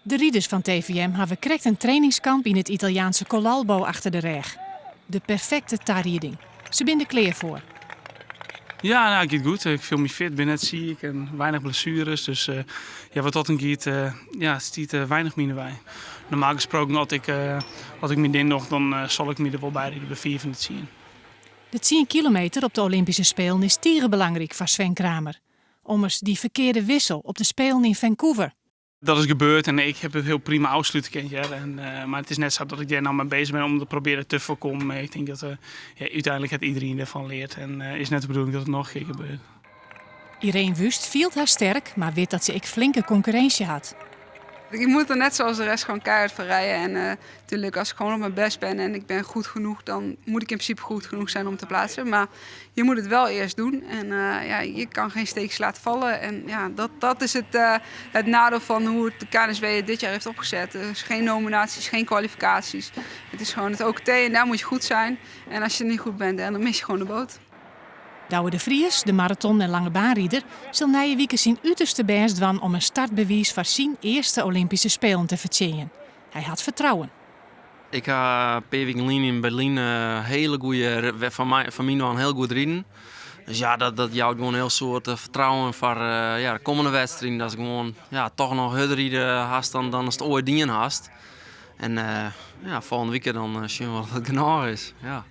De rieders van TVM hebben correct een trainingskamp in het Italiaanse Colalbo achter de rug. De perfecte tarrieding. Ze binden kleer voor. Ja, nou, het gaat goed. Ik voel me fit, ben net ziek en weinig blessures. Dus wat dat een giet, stiet weinig minder bij. Normaal gesproken, als ik me din nog, dan zal ik me er wel bij rijden bij 4 van het zien. De 10 kilometer op de Olympische Spelen is belangrijk voor Sven Kramer. Ommers die verkeerde wissel op de Spelen in Vancouver. Dat is gebeurd en ik heb het heel prima afsluiten. Maar het is net zo dat ik daar nou mee bezig ben om te proberen te voorkomen. Ik denk dat uiteindelijk het iedereen ervan leert. En is net de bedoeling dat het nog een keer gebeurt. Irene Wust viel haar sterk, maar weet dat ze flinke concurrentie had. Ik moet er net zoals de rest gewoon keihard voor rijden. En natuurlijk, als ik gewoon op mijn best ben en ik ben goed genoeg, dan moet ik in principe goed genoeg zijn om te plaatsen. Maar je moet het wel eerst doen. En je kan geen steekjes laten vallen. En ja, dat is het nadeel van hoe het de KNSW het dit jaar heeft opgezet. Dus geen nominaties, geen kwalificaties. Het is gewoon het OKT en daar moet je goed zijn. En als je er niet goed bent, dan mis je gewoon de boot. Douwe de Vries, de marathon- en lange baanrieder, zal na je weekend zijn uiterste best doen om een startbewijs voor zijn eerste Olympische Spelen te verzinnen. Hij had vertrouwen. Ik heb een paar weken geleden in Berlijn hele goede, van mij een heel goed rijden. Dus ja, dat jouwt gewoon een heel soort vertrouwen voor de komende wedstrijden. Dat ik gewoon toch nog harder rijden haast dan als het ooit dingen haast. En volgende week dan zien we wat het genoeg is. Ja.